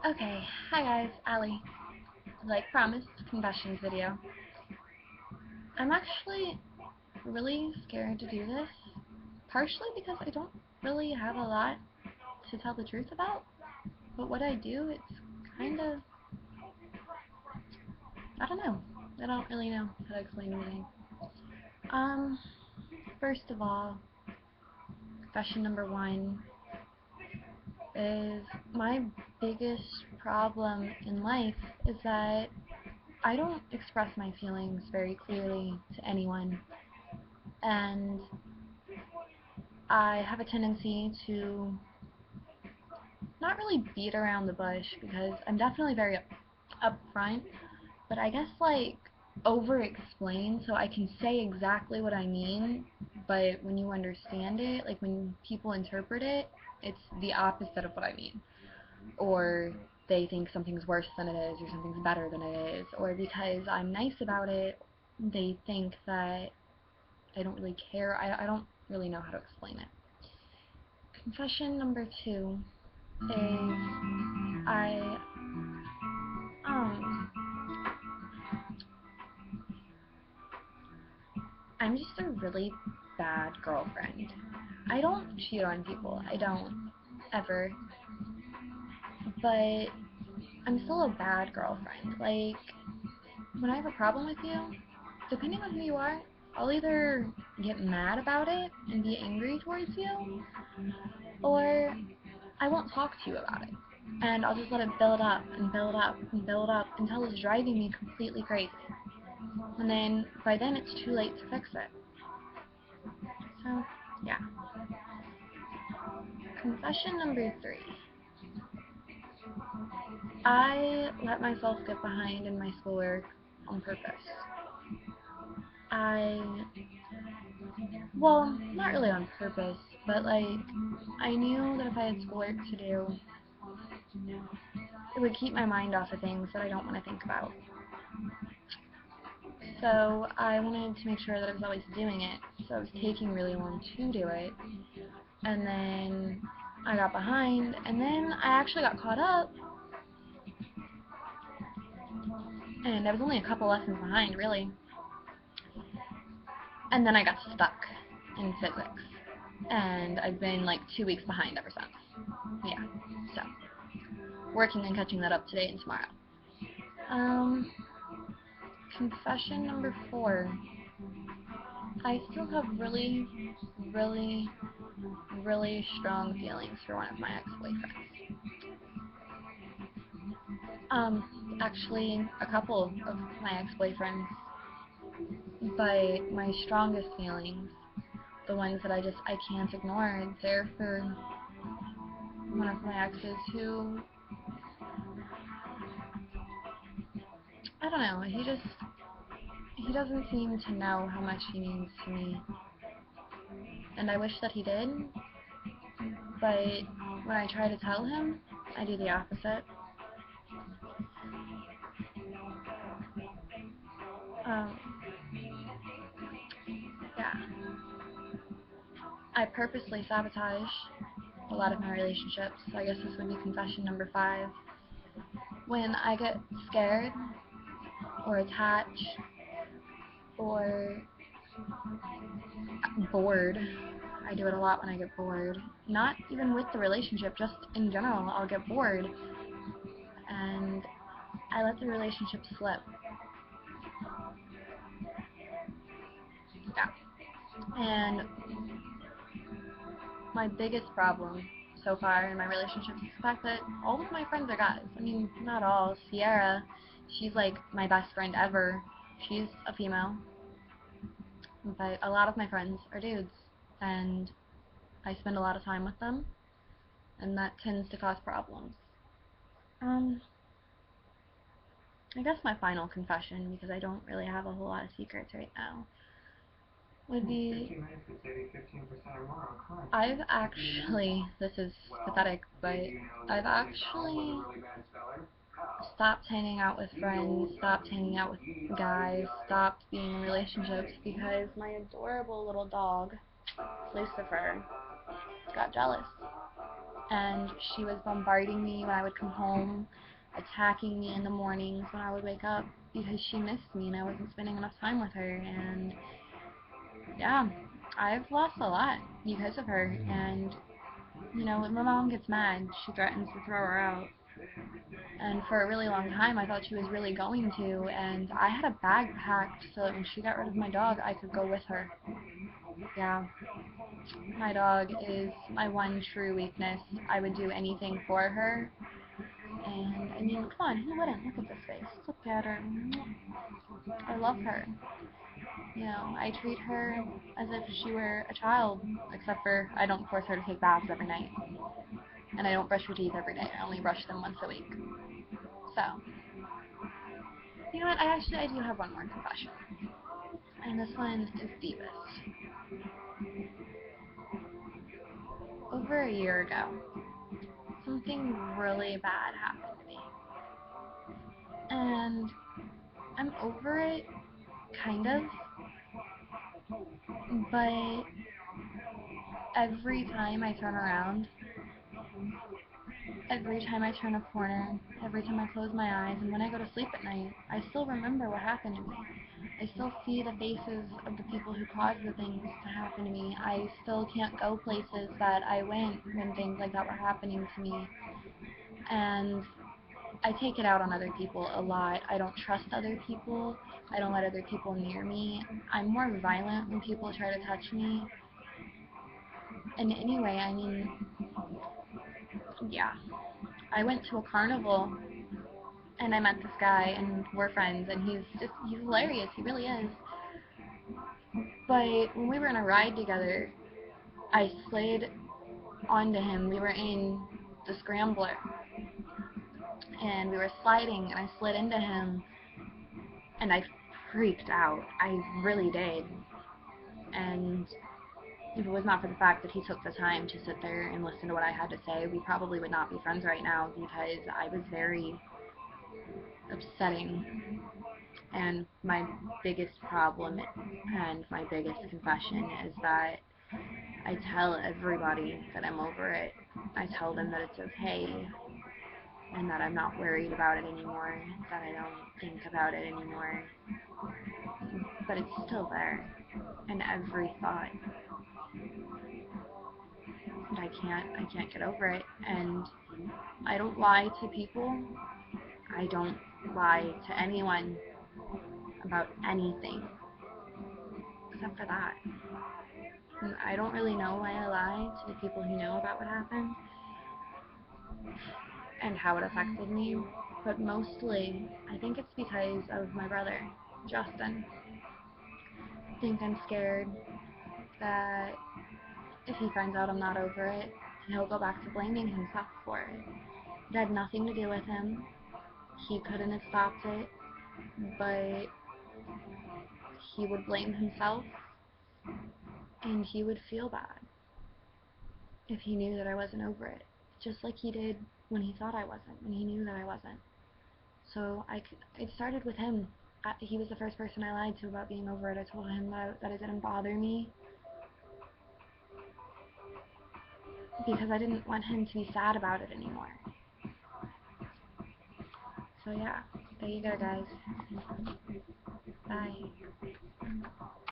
Okay, hi guys, Allie. Like promised, confessions video. I'm actually really scared to do this, partially because I don't really have a lot to tell the truth about, but what I do, it's kind of, I don't know. I don't really know how to explain anything. Um, First of all, confession number one is my biggest problem in life is that I don't express my feelings very clearly to anyone, and I have a tendency to not really beat around the bush because I'm definitely very upfront, but I guess like over explain so I can say exactly what I mean, but when you understand it, like when people interpret it, it's the opposite of what I mean. Or they think something's worse than it is, or something's better than it is, or because I'm nice about it, they think that I don't really care. I don't really know how to explain it. Confession number two is I um I'm just a really bad girlfriend. I don't cheat on people. I don't ever. But I'm still a bad girlfriend. Like when I have a problem with you, depending on who you are, I'll either get mad about it and be angry towards you, or I won't talk to you about it. And I'll just let it build up and build up and build up until it's driving me completely crazy. And then by then it's too late to fix it. So, yeah. Confession number three. I let myself get behind in my schoolwork on purpose. I, well, not really on purpose, but like, I knew that if I had schoolwork to do, it would keep my mind off of things that I don't want to think about. So I wanted to make sure that I was always doing it, so I was taking really long to do it, and then I got behind, and then I actually got caught up, and I was only a couple lessons behind, really, and then I got stuck in physics, and I've been like 2 weeks behind ever since. Yeah, so working on catching that up today and tomorrow. Um, Confession number four. I still have really, really, really strong feelings for one of my ex-boyfriends. Actually, a couple of my ex-boyfriends, but my strongest feelings, the ones that I can't ignore, they're for one of my exes who, I don't know, he doesn't seem to know how much he means to me, and I wish that he did, but when I try to tell him, I do the opposite. Um, yeah, I purposely sabotage a lot of my relationships, so I guess this would be confession number five. When I get scared or attached or bored, I do it a lot when I get bored. Not even with the relationship, just in general, I'll get bored and I let the relationship slip. Yeah. And my biggest problem so far in my relationships is the fact that all of my friends are guys. I mean, not all. Sierra, she's like my best friend ever. She's a female. But a lot of my friends are dudes. And I spend a lot of time with them. And that tends to cause problems. Um, I guess my final confession, because I don't really have a whole lot of secrets right now, would be 15 minutes would save you 15% or more on car I've insurance. actually, this is pathetic, but Did you know I've that Donald was actually a really bad speller? How? stopped hanging out with friends, stopped hanging out with guys, stopped being in relationships because my adorable little dog, Lucifer, got jealous. and she was bombarding me when I would come home, attacking me in the mornings when I would wake up because she missed me and I wasn't spending enough time with her. And yeah, I've lost a lot because of her. And you know, when my mom gets mad, she threatens to throw her out. And for a really long time, I thought she was really going to. And I had a bag packed so that when she got rid of my dog, I could go with her. Yeah, my dog is my one true weakness. I would do anything for her. And I mean, come on, who wouldn't? Look at this face. Look at her. I love her. You know, I treat her as if she were a child, except for I don't force her to take baths every night. And I don't brush her teeth every day. I only brush them once a week. So, you know what? I do have one more confession. And this one is deepest. Over a year ago, something really bad happened to me. And I'm over it, kind of, but every time I turn around, every time I turn a corner, every time I close my eyes, and when I go to sleep at night, I still remember what happened to me. I still see the faces of the people who caused the things to happen to me. I still can't go places that I went when things like that were happening to me. And I take it out on other people a lot. I don't trust other people. I don't let other people near me. I'm more violent when people try to touch me. And anyway, I mean, yeah. I went to a carnival and I met this guy and we're friends and he's hilarious. He really is. But when we were in a ride together, I slid onto him. We were in the Scrambler and we were sliding and I slid into him and I freaked out. I really did. And if it was not for the fact that he took the time to sit there and listen to what I had to say, we probably would not be friends right now because I was very upsetting. And my biggest problem and my biggest confession is that I tell everybody that I'm over it. I tell them that it's okay and that I'm not worried about it anymore, that I don't think about it anymore. But it's still there in every thought. And I can't get over it. And I don't lie to people. I don't lie to anyone about anything except for that. And I don't really know why I lie to the people who know about what happened and how it affected me, but mostly I think it's because of my brother, Justin. I think I'm scared that if he finds out I'm not over it, he'll go back to blaming himself for it. It had nothing to do with him. He couldn't have stopped it, but he would blame himself and he would feel bad if he knew that I wasn't over it, just like he did when he thought I wasn't, when he knew that I wasn't. So it started with him. He was the first person I lied to about being over it. I told him that it didn't bother me because I didn't want him to be sad about it anymore. So yeah, there you go guys. Bye.